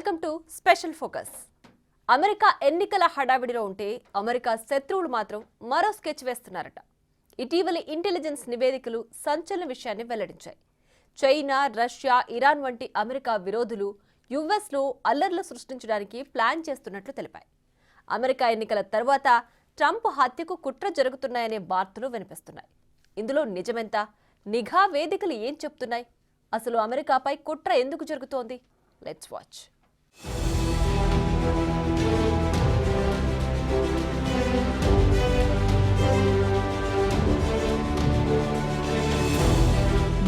Welcome to special focus. America ఎన్నికల హడావిడిలో ఉంటే అమెరికా శత్రువులు మాత్రం మరో స్కెచ్ వేస్తున్నారట. ఇటీవలి ఇంటెలిజెన్స్ నివేదికలు సంచలన విషయాన్ని వెల్లడించాయి. చైనా, రష్యా, ఇరాన్ వంటి అమెరికా విరోధులు యుఎస్లో అల్లర్లు సృష్టించడానికి ప్లాన్ చేస్తున్నట్లు తెలిపాయి. అమెరికా ఎన్నికల తర్వాత ట్రంప్ హత్యకు కుట్ర జరుగుతున్నాయనే వార్తలు వినిపిస్తున్నాయి. ఇందులో నిజమెంత? నిఘా వేదికలు ఏం చెప్తున్నాయి? అసలు అమెరికాపై కుట్ర ఎందుకు జరుగుతోంది? Let's watch.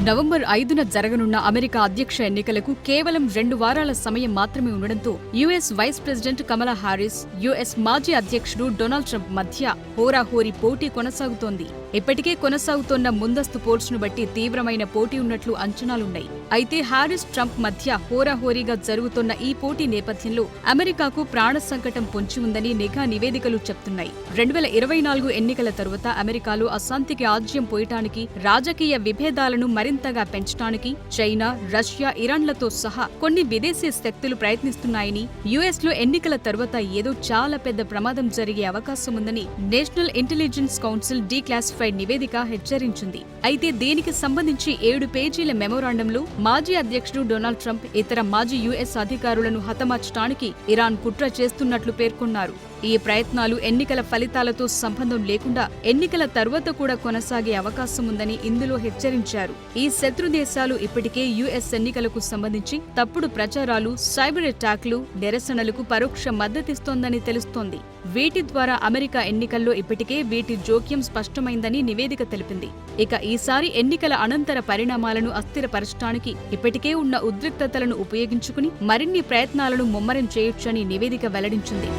నవంబర్ 5న జరగనున్న అమెరికా అధ్యక్ష ఎన్నికలకు కేవలం 2 వారాల సమయం మాత్రమే ఉండడంతో యుఎస్ వైస్ ప్రెసిడెంట్ కమలా హారిస్, యుఎస్ మాజీ అధ్యక్షుడు డొనాల్డ్ ట్రంప్ మధ్య హోరాహోరీ పోటీ కొనసాగుతోంది. ఇప్పటికే కొనసాగుతోన్న ముందస్తు పోల్స్ను బట్టి తీవ్రమైన పోటీ ఉన్నట్లు అంచనాలున్నాయి. అయితే హారిస్, ట్రంప్ మధ్య హోరాహోరీగా జరుగుతోన్న ఈ పోటీ నేపథ్యంలో అమెరికాకు ప్రాణ సంకటం పొంచి ఉందని నిఘా నివేదికలు చెప్తున్నాయి. 2024 ఎన్నికల తరువాత అమెరికాలో అశాంతికి ఆజ్యం పోయటానికి, రాజకీయ విభేదాలను మరింతగా పెంచడానికి చైనా, రష్యా, ఇరాన్లతో సహా కొన్ని విదేశీ శక్తులు ప్రయత్నిస్తున్నాయని, యుఎస్లో ఎన్నికల తరువాత ఏదో చాలా పెద్ద ప్రమాదం జరిగే అవకాశం ఉందని నేషనల్ ఇంటెలిజెన్స్ కౌన్సిల్ డీక్లాసిఫైడ్ నివేదిక హెచ్చరించింది. అయితే దీనికి సంబంధించి 7 పేజీల మెమోరాండంలో మాజీ అధ్యక్షుడు డొనాల్డ్ ట్రంప్ ఇతర మాజీ యుఎస్ అధికారులను హతమార్చడానికి ఇరాన్ కుట్ర చేస్తున్నట్లు పేర్కొన్నారు. ఈ ప్రయత్నాలు ఎన్నికల ఫలితాలతో సంబంధం లేకుండా ఎన్నికల తర్వాత కూడా కొనసాగే అవకాశం ఉందని ఇందులో హెచ్చరించారు. ఈ శత్రు దేశాలు ఇప్పటికే యుఎస్ ఎన్నికలకు సంబంధించి తప్పుడు ప్రచారాలు, సైబర్ అటాక్లు, నిరసనలకు పరోక్ష మద్దతిస్తోందని తెలుస్తోంది. వీటి ద్వారా అమెరికా ఎన్నికల్లో ఇప్పటికే వీటి జోక్యం స్పష్టమైందని నివేదిక తెలిపింది. ఇక ఈసారి ఎన్నికల అనంతర పరిణామాలను అస్థిరపరచడానికి ఇప్పటికే ఉన్న ఉద్రిక్తతలను ఉపయోగించుకుని మరిన్ని ప్రయత్నాలను ముమ్మరం చేయొచ్చని నివేదిక వెల్లడించింది.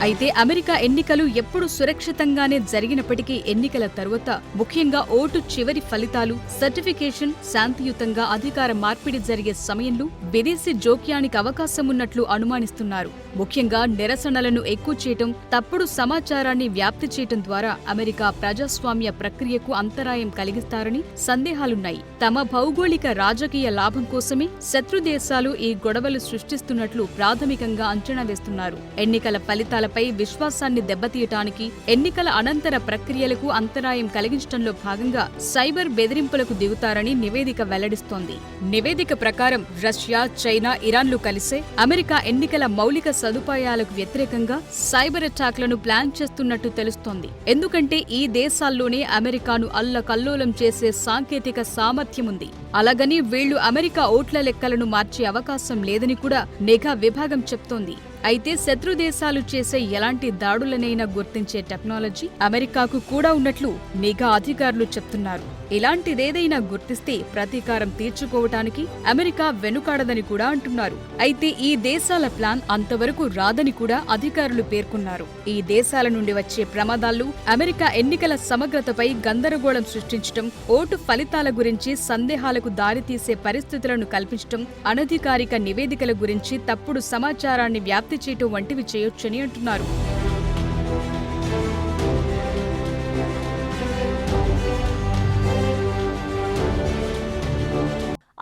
అయితే అమెరికా ఎన్నికలు ఎప్పుడు సురక్షితంగానే జరిగినప్పటికీ ఎన్నికల తరువాత, ముఖ్యంగా ఓటు చివరి ఫలితాలు, సర్టిఫికేషన్, శాంతియుతంగా అధికార మార్పిడి జరిగే సమయంలో విదేశీ జోక్యానికి అవకాశం ఉన్నట్లు అనుమానిస్తున్నారు. ముఖ్యంగా నిరసనలను ఎక్కువ చేయటం, తప్పుడు సమాచారాన్ని వ్యాప్తి చేయటం ద్వారా అమెరికా ప్రజాస్వామ్య ప్రక్రియకు అంతరాయం కలిగిస్తారని సందేహాలున్నాయి. తమ భౌగోళిక రాజకీయ లాభం కోసమే శత్రు దేశాలు ఈ గొడవలు సృష్టిస్తున్నట్లు ప్రాథమికంగా అంచనా వేస్తున్నారు. ఎన్నికల ఫలితాలపై విశ్వాసాన్ని దెబ్బతీయటానికి, ఎన్నికల అనంతర ప్రక్రియలకు అంతరాయం కలిగించడంలో భాగంగా సైబర్ బెదిరింపులకు దిగుతారని నివేదిక వెల్లడిస్తోంది. నివేదిక ప్రకారం రష్యా, చైనా, ఇరాన్లు కలిసే అమెరికా ఎన్నికల మౌలిక సదుపాయాలకు వ్యతిరేకంగా సైబర్ అటాక్లను ప్లాన్ చేస్తున్నట్టు తెలుస్తోంది. ఎందుకంటే ఈ దేశాల్లోనే అమెరికాను అల్లకల్లోలం చేసే సాంకేతిక సామర్థ్యం ఉంది. అలాగని వీళ్లు అమెరికా ఓట్ల లెక్కలను మార్చే అవకాశం లేదని కూడా నిఘా విభాగం చెప్తోంది. అయితే శత్రు దేశాలు చేసే ఎలాంటి దాడులనైనా గుర్తించే టెక్నాలజీ అమెరికాకు కూడా ఉన్నట్లు నిఘా అధికారులు చెప్తున్నారు. ఇలాంటిదేదైనా గుర్తిస్తే ప్రతీకారం తీర్చుకోవటానికి అమెరికా వెనుకాడదని కూడా అంటున్నారు. అయితే ఈ దేశాల ప్లాన్ అంతవరకు రాదని కూడా అధికారులు పేర్కొన్నారు. ఈ దేశాల నుండి వచ్చే ప్రమాదాలు అమెరికా ఎన్నికల సమగ్రతపై గందరగోళం సృష్టించడం, ఓటు ఫలితాల గురించి సందేహాలకు దారితీసే పరిస్థితులను కల్పించడం, అనధికారిక నివేదికల గురించి తప్పుడు సమాచారాన్ని వ్యాప్తి చేయటం వంటివి చేయొచ్చని అంటున్నారు.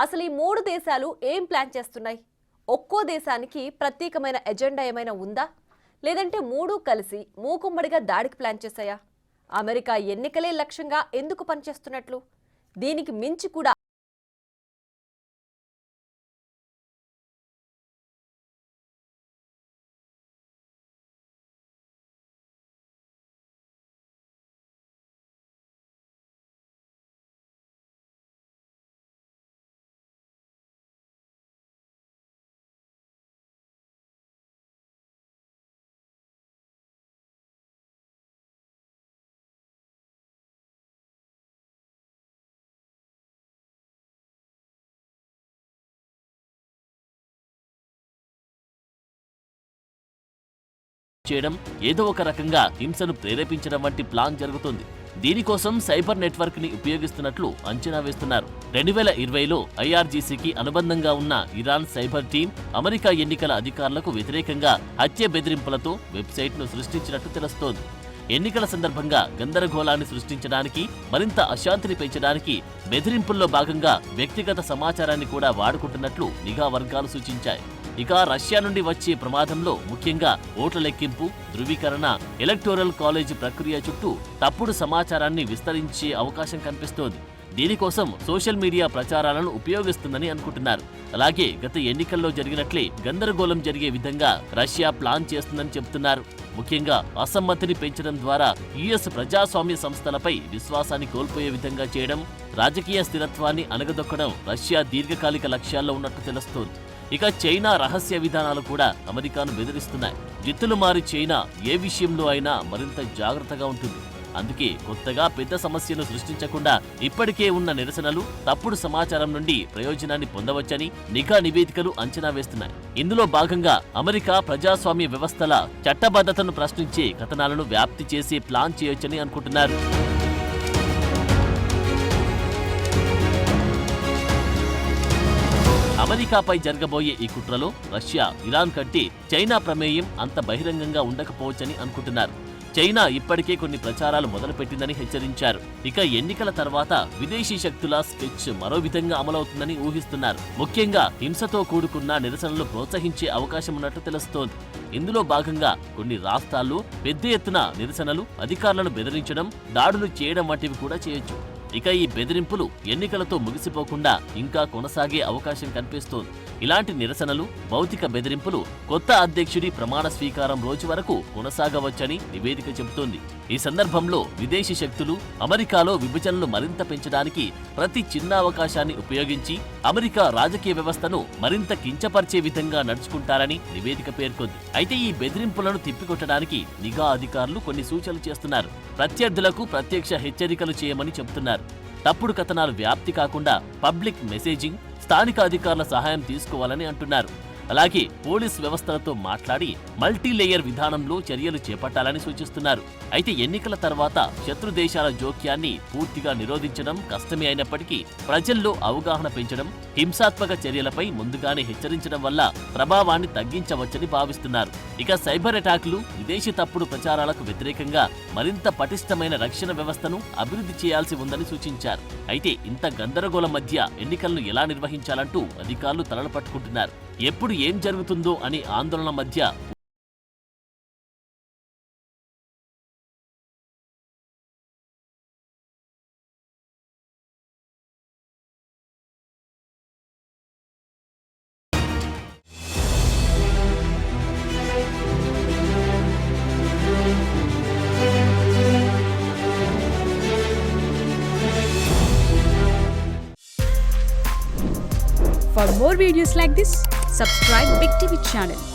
అసలు ఈ 3 దేశాలు ఏం ప్లాన్ చేస్తున్నాయి? ఒక్కో దేశానికి ప్రత్యేకమైన ఎజెండా ఏమైనా ఉందా? లేదంటే 3 కలిసి మూకుమ్మడిగా దాడికి ప్లాన్ చేశాయా? అమెరికా ఎన్నికలే లక్ష్యంగా ఎందుకు పనిచేస్తున్నట్లు? దీనికి మించి కూడా చేయడం, ఏదో ఒక రకంగా హింసను ప్రేరేపించడం వంటి ప్లాన్ జరుగుతుంది. దీనికోసం సైబర్ నెట్వర్క్ ని ఉపయోగిస్తున్నట్లు అంచనా వేస్తున్నారు. 2020లో ఐఆర్జీసీకి అనుబంధంగా ఉన్న ఇరాన్ సైబర్ టీం అమెరికా ఎన్నికల అధికారులకు వ్యతిరేకంగా హత్య బెదిరింపులతో వెబ్సైట్ ను సృష్టించినట్టు తెలుస్తోంది. ఎన్నికల సందర్భంగా గందరగోళాన్ని సృష్టించడానికి, మరింత అశాంతిని పెంచడానికి బెదిరింపుల్లో భాగంగా వ్యక్తిగత సమాచారాన్ని కూడా వాడుకుంటున్నట్లు నిఘా వర్గాలు సూచించాయి. ఇక రష్యా నుండి వచ్చే ప్రమాదంలో ముఖ్యంగా ఓట్ల లెక్కింపు, ధృవీకరణ, ఎలక్టోరల్ కాలేజ్ ప్రక్రియ చుట్టూ తప్పుడు సమాచారాన్ని విస్తరించే అవకాశం కనిపిస్తోంది. దీనికోసం సోషల్ మీడియా ప్రచారాలను ఉపయోగిస్తుందని అనుకుంటున్నారు. అలాగే గత ఎన్నికల్లో జరిగినట్లే గందరగోళం జరిగే విధంగా రష్యా ప్లాన్ చేస్తుందని చెబుతున్నారు. ముఖ్యంగా అసమ్మతిని పెంచడం ద్వారా యుఎస్ ప్రజాస్వామ్య సంస్థలపై విశ్వాసాన్ని కోల్పోయే విధంగా చేయడం, రాజకీయ స్థిరత్వాన్ని అణగదొక్కడం రష్యా దీర్ఘకాలిక లక్ష్యాల్లో ఉన్నట్టు తెలుస్తోంది. ఇక చైనా రహస్య విధానాలు కూడా అమెరికాను బెదిరిస్తున్నాయి. జిత్తులు మారి చైనా ఏ విషయంలో అయినా మరింత జాగ్రత్తగా ఉంటుంది. అందుకే కొత్తగా పెద్ద సమస్యను సృష్టించకుండా ఇప్పటికే ఉన్న నిరసనలు, తప్పుడు సమాచారం నుండి ప్రయోజనాన్ని పొందవచ్చని నిఘా నివేదికలు అంచనా వేస్తున్నాయి. ఇందులో భాగంగా అమెరికా ప్రజాస్వామ్య వ్యవస్థల చట్టబద్ధతను ప్రశ్నించే కథనాలను వ్యాప్తి చేసి ప్లాన్ చేయొచ్చని అనుకుంటున్నారు. అమెరికాపై జరగబోయే ఈ కుట్రలో రష్యా, ఇరాన్ కంటే చైనా ప్రమేయం అంత బహిరంగంగా ఉండకపోవచ్చని అనుకుంటున్నారు. చైనా ఇప్పటికే కొన్ని ప్రచారాలు మొదలుపెట్టిందని హెచ్చరించారు. ఇక ఎన్నికల తర్వాత విదేశీ శక్తుల స్కెచ్ మరో విధంగా అమలవుతుందని ఊహిస్తున్నారు. ముఖ్యంగా హింసతో కూడుకున్న నిరసనలు ప్రోత్సహించే అవకాశం ఉన్నట్లు తెలుస్తోంది. ఇందులో భాగంగా కొన్ని రాష్ట్రాల్లో పెద్ద ఎత్తున నిరసనలు, అధికారులను బెదిరించడం, దాడులు చేయడం వంటివి కూడా చేయొచ్చు. ఇక ఈ బెదిరింపులు ఎన్నికలతో ముగిసిపోకుండా ఇంకా కొనసాగే అవకాశం కనిపిస్తోంది. ఇలాంటి నిరసనలు, భౌతిక బెదిరింపులు కొత్త అధ్యక్షుడి ప్రమాణ స్వీకారం రోజు వరకు కొనసాగవచ్చని నివేదిక చెబుతోంది. ఈ సందర్భంలో విదేశీ శక్తులు అమెరికాలో విభజనలు మరింత పెంచడానికి ప్రతి చిన్న అవకాశాన్ని ఉపయోగించి అమెరికా రాజకీయ వ్యవస్థను మరింత కించపరిచే విధంగా నడుచుకుంటారని నివేదిక పేర్కొంది. అయితే ఈ బెదిరింపులను తిప్పికొట్టడానికి నిఘా అధికారులు కొన్ని సూచనలు చేస్తున్నారు. ప్రత్యర్థులకు ప్రత్యక్ష హెచ్చరికలు చేయమని చెబుతున్నారు. తప్పుడు కథనాలు వ్యాప్తి కాకుండా పబ్లిక్ మెసేజింగ్, స్థానిక అధికారుల సహాయం తీసుకోవాలని అంటున్నారు. అలాగే పోలీస్ వ్యవస్థలతో మాట్లాడి మల్టీ లేయర్ విధానంలో చర్యలు చేపట్టాలని సూచిస్తున్నారు. అయితే ఎన్నికల తర్వాత శత్రు దేశాల జోక్యాన్ని పూర్తిగా నిరోధించడం కష్టమే అయినప్పటికీ ప్రజల్లో అవగాహన పెంచడం, హింసాత్మక చర్యలపై ముందుగానే హెచ్చరించడం వల్ల ప్రభావాన్ని తగ్గించవచ్చని భావిస్తున్నారు. ఇక సైబర్ అటాక్లు, విదేశీ తప్పుడు ప్రచారాలకు వ్యతిరేకంగా మరింత పటిష్టమైన రక్షణ వ్యవస్థను అభివృద్ధి చేయాల్సి ఉందని సూచించారు. అయితే ఇంత గందరగోళం మధ్య ఎన్నికలను ఎలా నిర్వహించాలంటూ అధికారులు తలలు పట్టుకుంటున్నారు. ఎప్పుడు ఏం జరుగుతుందో అనే ఆందోళన మధ్య For more videos like this, subscribe Big TV channel.